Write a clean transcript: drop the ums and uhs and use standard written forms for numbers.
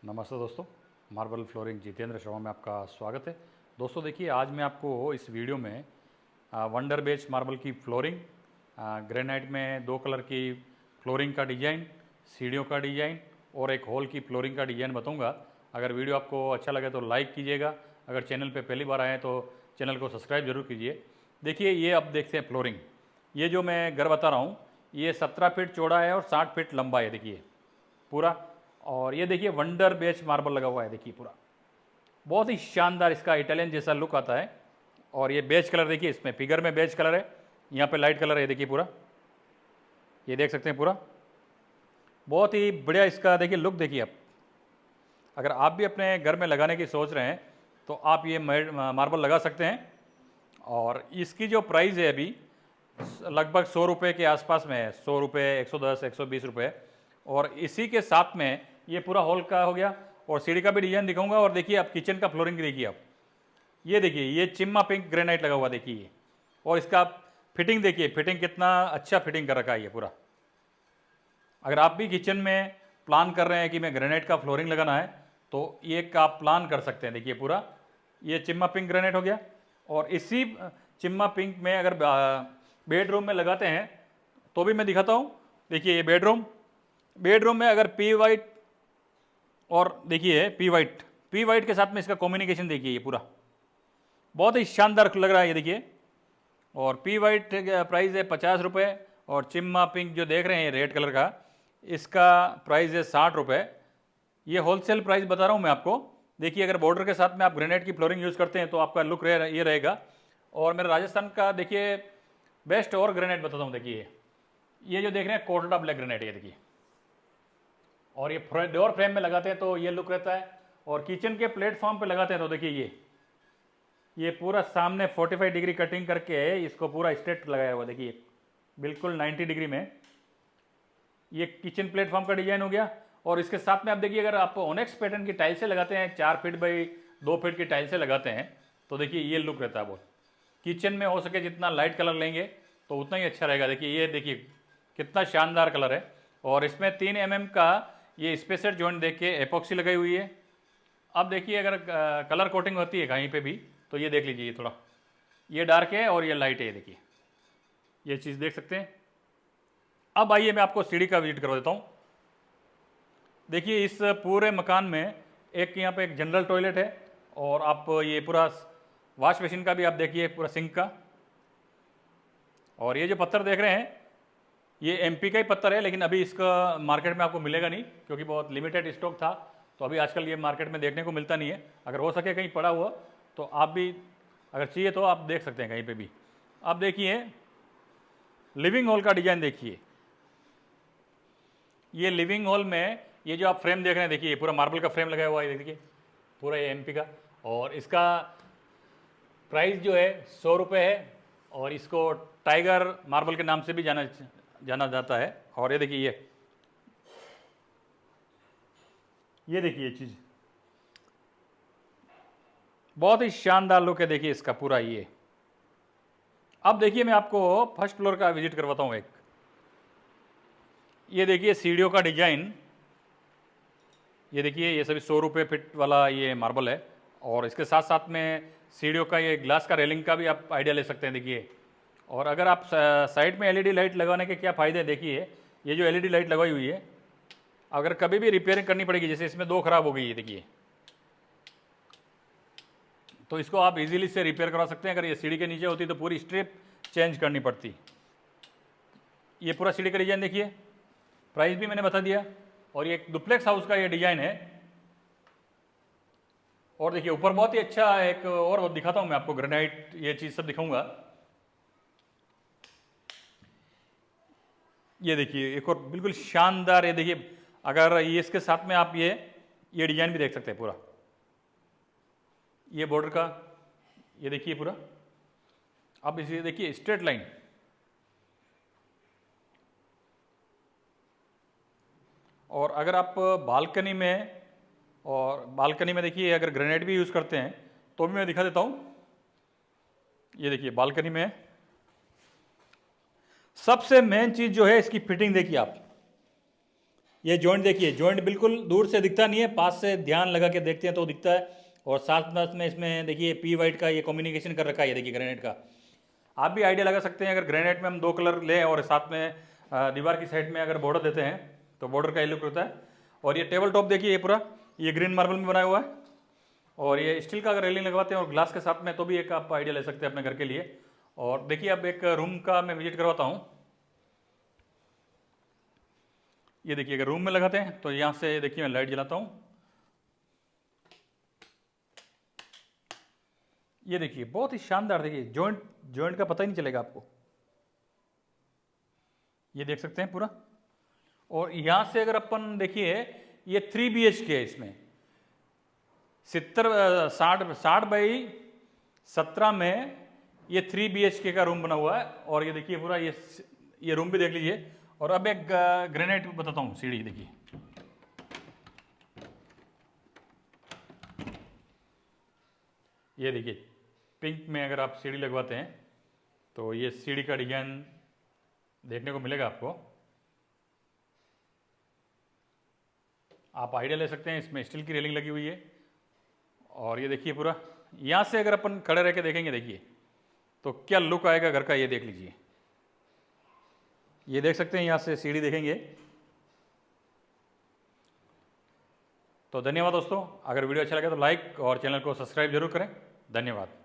नमस्ते दोस्तों, marble flooring Jitendra Sharma में आपका स्वागत है। दोस्तों देखिए, आज मैं आपको इस वीडियो में वंडर बेच मार्बल की फ्लोरिंग, ग्रेनाइट में 2 कलर की फ्लोरिंग का डिज़ाइन, सीढ़ियों का डिज़ाइन और एक हॉल की फ्लोरिंग का डिज़ाइन बताऊंगा। अगर वीडियो आपको अच्छा लगे तो लाइक कीजिएगा। अगर चैनल पे पहली बार आए हैं तो चैनल को सब्सक्राइब जरूर कीजिए। देखिए, ये अब देखते हैं फ्लोरिंग। ये जो मैं घर बता रहा हूँ, ये 17 फीट चौड़ा है और 60 फीट लंबा है। देखिए पूरा, और ये देखिए वंडर बेच मार्बल लगा हुआ है। देखिए पूरा बहुत ही शानदार, इसका इटालियन जैसा लुक आता है। और ये बेज कलर देखिए, इसमें फिगर में बेज कलर है, यहाँ पे लाइट कलर है। देखिए पूरा, ये देख सकते हैं पूरा बहुत ही बढ़िया इसका देखिए लुक। देखिए आप, अगर आप भी अपने घर में लगाने की सोच रहे हैं तो आप ये मार्बल लगा सकते हैं। और इसकी जो प्राइस है अभी लगभग 100 रुपये के आसपास में है। 100 रुपये, 110, 120 रुपये। और इसी के साथ में ये पूरा हॉल का हो गया और सीढ़ी का भी डिजाइन दिखाऊंगा। और देखिए आप किचन का फ्लोरिंग देखिए आप, ये देखिए ये चिम्मा पिंक ग्रेनाइट लगा हुआ देखिए। और इसका फिटिंग देखिए, फिटिंग कितना अच्छा फिटिंग कर रखा है ये पूरा। अगर आप भी किचन में प्लान कर रहे हैं कि मैं ग्रेनाइट का फ्लोरिंग लगाना है तो ये एक आप प्लान कर सकते हैं। देखिए पूरा ये चिम्मा पिंक ग्रेनाइट हो गया। और इसी चिम्मा पिंक में अगर बेडरूम में लगाते हैं तो भी मैं दिखाता हूँ। देखिए ये बेडरूम में अगर पी वाइट और देखिए पी वाइट के साथ में इसका कॉम्बिनेशन देखिए, ये पूरा बहुत ही शानदार लग रहा है ये देखिए। और पी वाइट प्राइस है 50 रुपये। और चिम्मा पिंक जो देख रहे हैं रेड कलर का, इसका प्राइस है 60 रुपये। ये होलसेल प्राइस बता रहा हूँ मैं आपको। देखिए अगर बॉर्डर के साथ में आप ग्रेनाइट की फ्लोरिंग यूज़ करते हैं तो आपका लुक ये रहेगा। और मेरा राजस्थान का देखिए बेस्ट और ग्रेनाइट बताता हूँ। देखिए ये जो देख रहे हैं कोटला ब्लैक ग्रेनाइट, ये देखिए। और ये डोर फ्रेम में लगाते हैं तो ये लुक रहता है। और किचन के प्लेटफॉर्म पे लगाते हैं तो देखिए ये पूरा सामने 45 डिग्री कटिंग करके इसको पूरा स्ट्रेट लगाया हुआ। देखिए बिल्कुल 90 डिग्री में ये किचन प्लेटफॉर्म का डिजाइन हो गया। और इसके साथ में आप देखिए, अगर आप ओनेक्स पैटर्न की टाइल से लगाते हैं, 4 फीट बाई 2 फीट की टाइल से लगाते हैं तो देखिए ये लुक रहता है बहुत। किचन में हो सके जितना लाइट कलर लेंगे तो उतना ही अच्छा रहेगा। देखिए ये देखिए कितना शानदार कलर है। और इसमें 3 mm का ये स्पेसर जॉइंट देख के एपॉक्सी लगाई हुई है। अब देखिए अगर कलर कोटिंग होती है कहीं पे भी तो ये देख लीजिए, थोड़ा ये डार्क है और ये लाइट है। देखिए ये चीज़ देख सकते हैं। अब आइए मैं आपको सीढ़ी का विजिट करवा देता हूँ। देखिए इस पूरे मकान में एक यहाँ पे एक जनरल टॉयलेट है। और आप ये पूरा वॉश बेसिन का भी आप देखिए, पूरा सिंक का। और ये जो पत्थर देख रहे हैं ये एमपी का ही पत्थर है, लेकिन अभी इसका मार्केट में आपको मिलेगा नहीं क्योंकि बहुत लिमिटेड स्टॉक था। तो अभी आजकल ये मार्केट में देखने को मिलता नहीं है। अगर हो सके कहीं पड़ा हुआ तो आप भी अगर चाहिए तो आप देख सकते हैं कहीं पे भी। आप देखिए लिविंग हॉल का डिजाइन देखिए। ये लिविंग हॉल में ये जो आप फ्रेम देख रहे हैं, देखिए पूरा मार्बल का फ्रेम लगाया हुआ है। देखिए पूरा ये एमपी का। और इसका प्राइस जो है 100 रुपये है। और इसको टाइगर मार्बल के नाम से भी जाना जाता है। और ये देखिए ये देखिए ये चीज़ बहुत ही शानदार लुक है। देखिए इसका पूरा ये। अब देखिए मैं आपको फर्स्ट फ्लोर का विजिट करवाता हूँ एक। ये देखिए सीढ़ियों का डिजाइन, ये देखिए ये सभी 100 रुपये फीट वाला ये मार्बल है। और इसके साथ साथ में सीढ़ियों का ये ग्लास का रेलिंग का भी आप आइडिया ले सकते हैं। देखिए और अगर आप साइड में एलईडी लाइट लगाने के क्या फ़ायदे हैं, देखिए ये जो एलईडी लाइट लगाई हुई है, अगर कभी भी रिपेयरिंग करनी पड़ेगी, जैसे इसमें 2 खराब हो गई है देखिए, तो इसको आप इजीली से रिपेयर करवा सकते हैं। अगर ये सीढ़ी के नीचे होती तो पूरी स्ट्रिप चेंज करनी पड़ती। ये पूरा सीढ़ी का डिज़ाइन देखिए, प्राइस भी मैंने बता दिया। और ये एक डुप्लेक्स हाउस का ये डिज़ाइन है। और देखिए ऊपर बहुत ही अच्छा एक और दिखाता हूँ मैं आपको, ग्रेनाइट ये चीज़ सब दिखाऊंगा। ये देखिए एक और बिल्कुल शानदार, ये देखिए अगर ये इसके साथ में आप ये डिज़ाइन भी देख सकते हैं पूरा, ये बॉर्डर का ये देखिए पूरा। अब इसे देखिए स्ट्रेट लाइन। और अगर आप बालकनी में देखिए अगर ग्रेनाइट भी यूज़ करते हैं तो भी मैं दिखा देता हूँ। ये देखिए बालकनी में सबसे मेन चीज़ जो है इसकी फिटिंग देखिए आप। ये जॉइंट देखिए, जॉइंट बिल्कुल दूर से दिखता नहीं है, पास से ध्यान लगा के देखते हैं तो दिखता है। और साथ साथ में इसमें देखिए पी वाइट का ये कम्युनिकेशन कर रखा है, ये देखिए ग्रेनाइट का। आप भी आइडिया लगा सकते हैं, अगर ग्रेनाइट में हम 2 कलर लें और साथ में दीवार की साइड में अगर बॉर्डर देते हैं तो बॉर्डर का ये लुक होता है। और ये टेबल टॉप देखिए, ये पूरा ये ग्रीन मार्बल में बनाया हुआ है, और ये स्टील का अगर रेलिंग लगवाते हैं और ग्लास के साथ में तो भी एक आप आइडिया ले सकते हैं अपने घर के लिए। और देखिए अब एक रूम का मैं विजिट करवाता हूँ। ये देखिए अगर रूम में लगाते हैं तो यहाँ से देखिए मैं लाइट जलाता हूँ, ये देखिए बहुत ही शानदार, देखिए जॉइंट जॉइंट का पता ही नहीं चलेगा आपको, ये देख सकते हैं पूरा। और यहाँ से अगर अपन देखिए ये 3 BHK है, इसमें 60 बाई 17 में ये 3 BHK का रूम बना हुआ है। और ये देखिए पूरा ये रूम भी देख लीजिए। और अब एक ग्रेनाइट बताता हूँ, सीढ़ी देखिए, ये देखिए पिंक में अगर आप सीढ़ी लगवाते हैं तो ये सीढ़ी का डिजाइन देखने को मिलेगा आपको, आप आइडिया ले सकते हैं। इसमें स्टील की रेलिंग लगी हुई है। और ये देखिए पूरा यहाँ से अगर अपन खड़े रह के देखेंगे देखिए तो क्या लुक आएगा घर का, ये देख लीजिए, ये देख सकते हैं यहाँ से सीढ़ी देखेंगे। तो धन्यवाद दोस्तों, अगर वीडियो अच्छा लगे तो लाइक और चैनल को सब्सक्राइब जरूर करें। धन्यवाद।